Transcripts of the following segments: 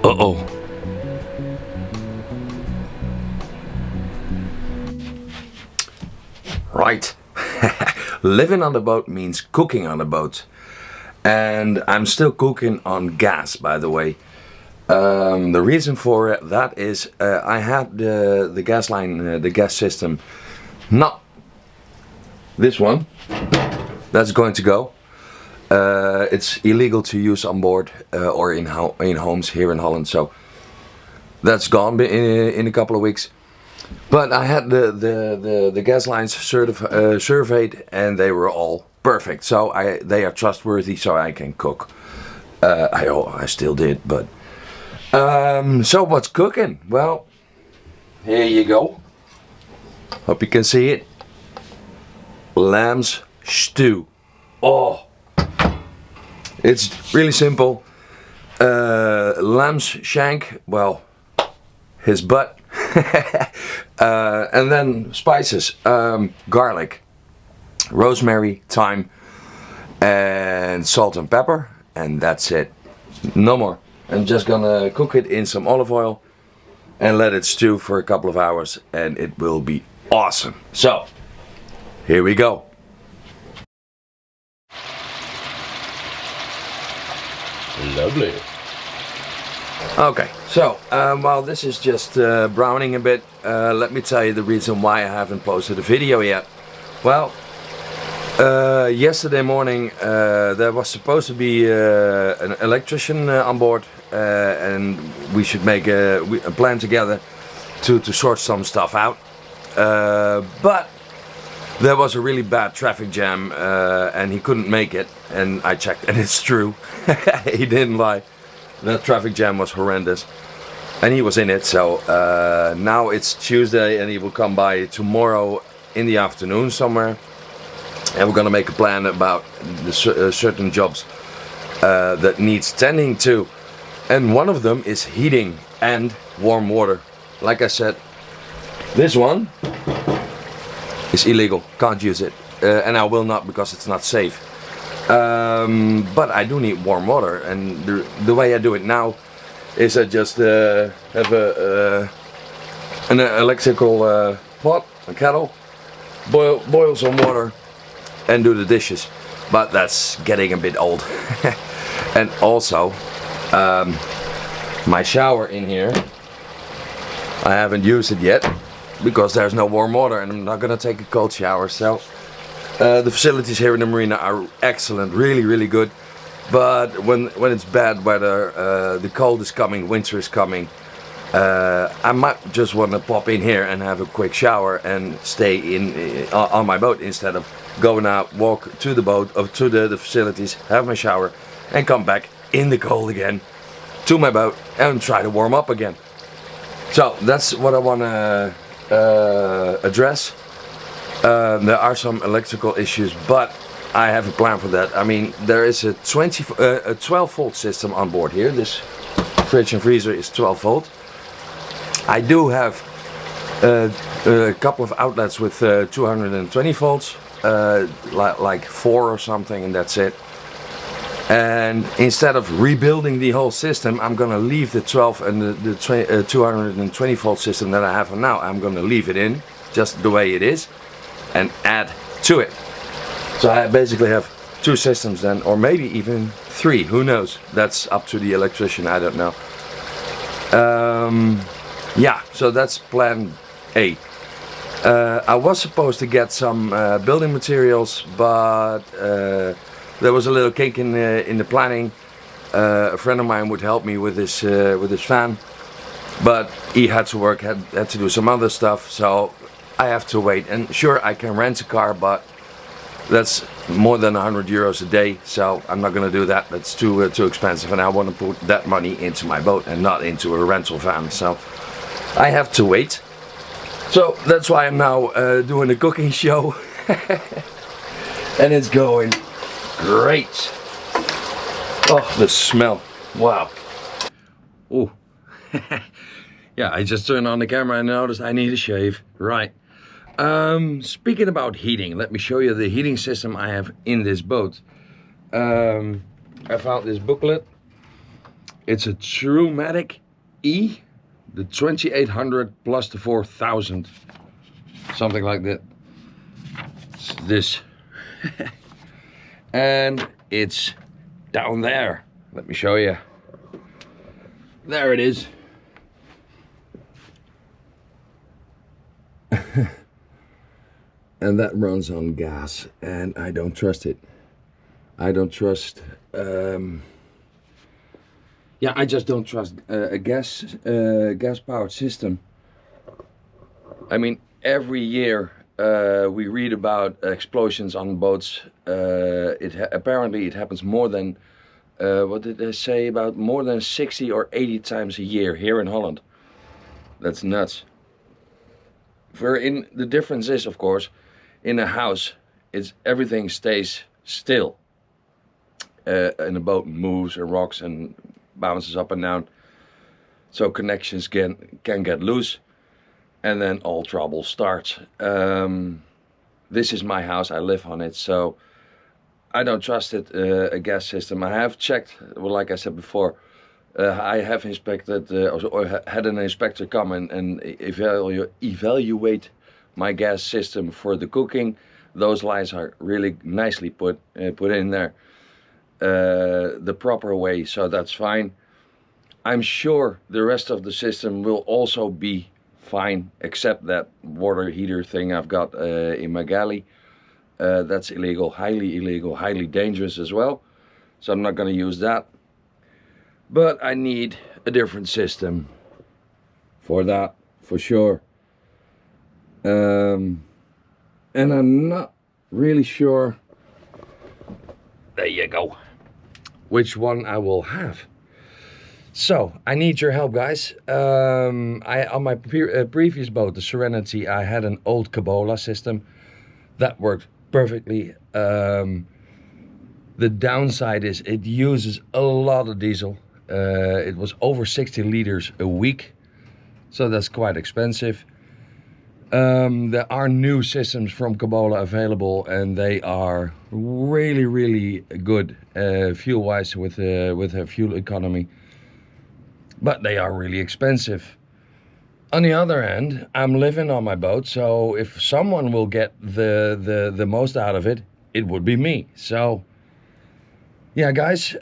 Uh-oh. Right. Living on the boat means cooking on the boat. And I'm still cooking on gas, by the way. The reason for that is I had the gas line, the gas system, not this one. That's going to go. It's illegal to use on board or in homes here in Holland, so that's gone in a couple of weeks. But I had the gas lines surveyed, and they were all perfect. So they are trustworthy, so I can cook. I still did, but so what's cooking? Well, here you go. Hope you can see it. Lamb's stew. Oh, it's really simple. Lamb's shank, well, his butt. And then spices, garlic, rosemary, thyme, and salt and pepper, and that's it. No more. I'm just gonna cook it in some olive oil and let it stew for a couple of hours, and it will be awesome. So, here we go. Lovely. Okay, so while this is just browning a bit, let me tell you the reason why I haven't posted a video yet. Well, yesterday morning there was supposed to be an electrician on board, and we should make a plan together to sort some stuff out. But there was a really bad traffic jam, and he couldn't make it, and I checked, and it's true. He didn't lie. The traffic jam was horrendous, and he was in it. So now it's Tuesday, and he will come by tomorrow in the afternoon somewhere, and we're gonna make a plan about the certain jobs that needs tending to, and one of them is heating and warm water. Like I said, this one is illegal, can't use it, and I will not, because it's not safe. But I do need warm water, and the way I do it now is I just have an electrical pot, a kettle, boil some water and do the dishes. But that's getting a bit old. And also my shower in here, I haven't used it yet because there's no warm water, and I'm not gonna take a cold shower. So the facilities here in the marina are excellent, really good. But when it's bad weather, the cold is coming, winter is coming, I might just want to pop in here and have a quick shower and stay on my boat, instead of going out, walk to the boat, or to the facilities, have my shower, and come back in the cold again to my boat and try to warm up again. So that's what I want to address. There are some electrical issues, but I have a plan for that. I mean, there is a 12 volt system on board here. This fridge and freezer is 12 volt. I do have a couple of outlets with 220 volts, like 4 or something, and that's it. And instead of rebuilding the whole system, I'm gonna leave the 12 and the 220 volt system that I have for now. I'm gonna leave it in just the way it is, and add to it. So I basically have 2 systems then, or maybe even 3, who knows? That's up to the electrician, I don't know. Yeah, so that's plan A. I was supposed to get some building materials, but there was a little kink in the planning. A friend of mine would help me with his fan, but he had to work, had to do some other stuff, so I have to wait. And sure, I can rent a car, but that's more than 100 euros a day, so I'm not gonna do that. That's too expensive, and I want to put that money into my boat and not into a rental van, so I have to wait. So that's why I'm now doing a cooking show. And it's going great. Oh, the smell, wow. Oh. Yeah, I just turned on the camera and noticed I need a shave. Right. Speaking about heating, let me show you the heating system I have in this boat. I found this booklet It's a Trumatic E, the 2800 plus the 4000, something like that. It's this. And it's down there. Let me show you. There it is. And that runs on gas, and I don't trust it. I don't trust, yeah, I just don't trust a gas-powered system. I mean, every year we read about explosions on boats. Apparently it happens more than, what did they say, about more than 60 or 80 times a year here in Holland. That's nuts. The difference is, of course, in a house, everything stays still. And the boat moves and rocks and bounces up and down, so connections can get loose, and then all trouble starts. This is my house, I live on it, so I don't trust it, a gas system. I have checked, well, like I said before, I have inspected, or had an inspector come and evaluate my gas system for the cooking. Those lines are really nicely put in there the proper way, so that's fine. I'm sure the rest of the system will also be fine, except that water heater thing I've got in my galley. That's illegal, highly dangerous as well, so I'm not going to use that. But I need a different system for that, for sure. And I'm not really sure, there you go, which one I will have. So I need your help, guys. On my previous boat, the Serenity, I had an old Cabola system that worked perfectly. The downside is it uses a lot of diesel. It was over 60 liters a week, so that's quite expensive. There are new systems from Cabola available, and they are really good fuel-wise with a fuel economy. But they are really expensive. On the other hand, I'm living on my boat, so if someone will get the most out of it, it would be me. So, yeah, guys,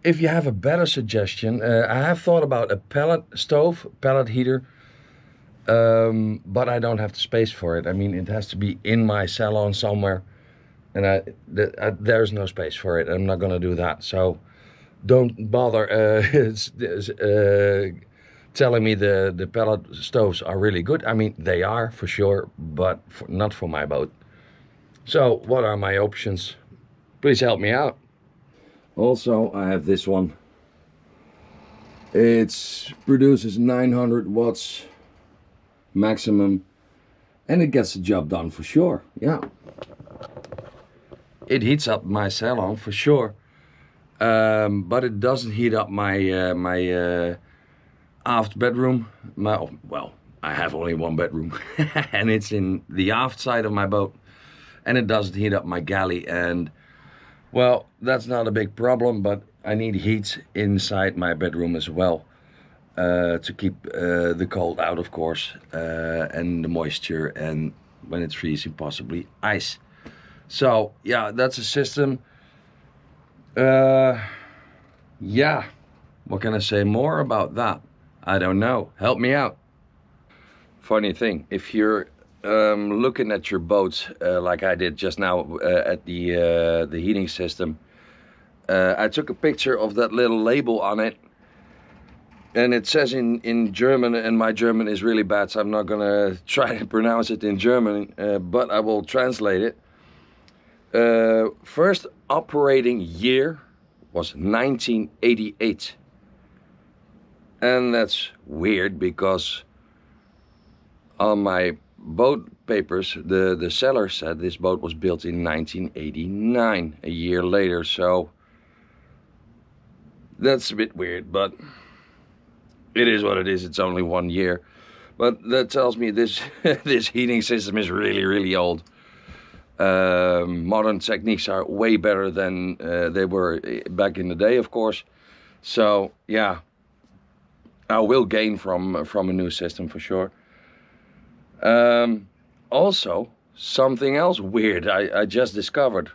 if you have a better suggestion, I have thought about a pellet stove, pellet heater. But I don't have the space for it. I mean, it has to be in my salon somewhere, and there's no space for it. I'm not gonna do that. So don't bother telling me the pellet stoves are really good. I mean, they are for sure, but not for my boat. So what are my options? Please help me out. Also, I have this one. It produces 900 watts maximum, and it gets the job done for sure. Yeah, it heats up my salon for sure, but it doesn't heat up my aft bedroom. Well, I have only one bedroom and it's in the aft side of my boat, and it doesn't heat up my galley. And well, that's not a big problem, but I need heat inside my bedroom as well. To keep the cold out, of course, and the moisture, and when it's freezing, possibly ice. So yeah, that's a system. Yeah, what can I say more about that? I don't know. Help me out. Funny thing, if you're looking at your boat like I did just now at the heating system, I took a picture of that little label on it. And it says in German, and my German is really bad, so I'm not gonna try to pronounce it in German, but I will translate it. First operating year was 1988. And that's weird, because on my boat papers, the seller said this boat was built in 1989, a year later, so that's a bit weird, but it is what it is. It's only 1 year, but that tells me this this heating system is really old. Modern techniques are way better than they were back in the day, of course. So yeah, I will gain from a new system for sure. Also, something else weird I just discovered.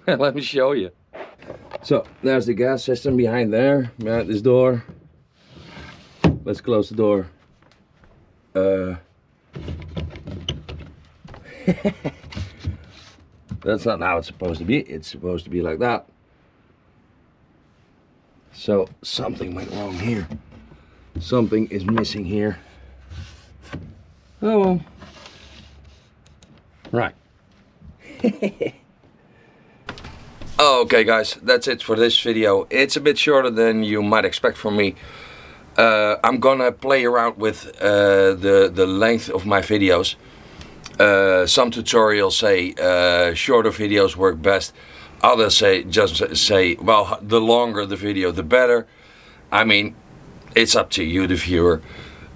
Let me show you. So there's the gas system behind there, behind this door. Let's close the door. That's not how it's supposed to be. It's supposed to be like that. So something went wrong here. Something is missing here. Oh well. Right. Okay guys, that's it for this video. It's a bit shorter than you might expect from me. I'm gonna play around with the length of my videos. Some tutorials say shorter videos work best. Others say, well, the longer the video, the better. I mean, it's up to you, the viewer.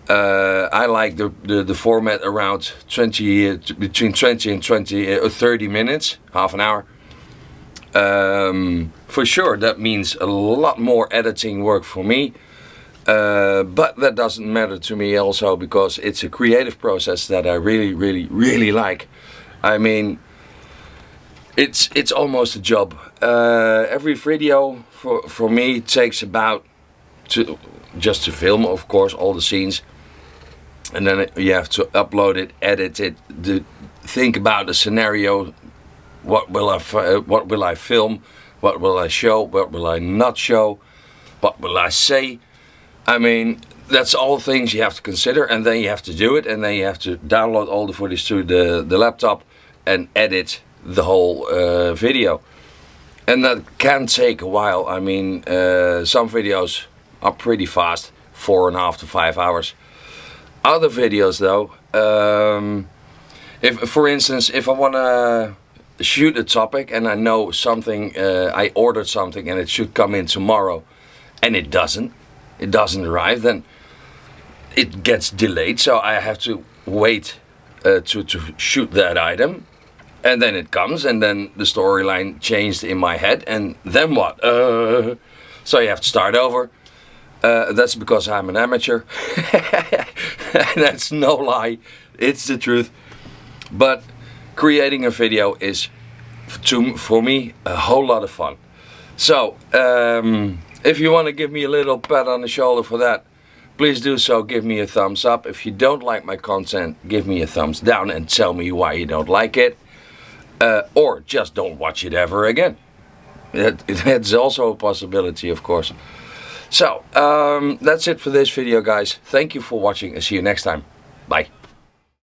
I like the format around between 20 and 30 minutes, half an hour. For sure, that means a lot more editing work for me. But that doesn't matter to me also, because it's a creative process that I really like. I mean, it's almost a job. Every video for me takes about just to film, of course, all the scenes, and then you have to upload it, edit it, think about the scenario. What will I film? What will I show? What will I not show? What will I say? I mean, that's all things you have to consider, and then you have to do it, and then you have to download all the footage to the laptop and edit the whole video. And that can take a while. I mean, some videos are pretty fast, 4.5 to 5 hours. Other videos though, if for instance, if I want to shoot a topic and I know something, I ordered something and it should come in tomorrow, and it doesn't arrive, then it gets delayed, so I have to wait to shoot that item, and then it comes, and then the storyline changed in my head, and then what? So you have to start over. That's because I'm an amateur. That's no lie, it's the truth. But creating a video is, for me, a whole lot of fun. So if you want to give me a little pat on the shoulder for that, please do so. Give me a thumbs up. If you don't like my content, give me a thumbs down and tell me why you don't like it. Or just don't watch it ever again. That's also a possibility, of course. So that's it for this video, guys. Thank you for watching and see you next time. Bye.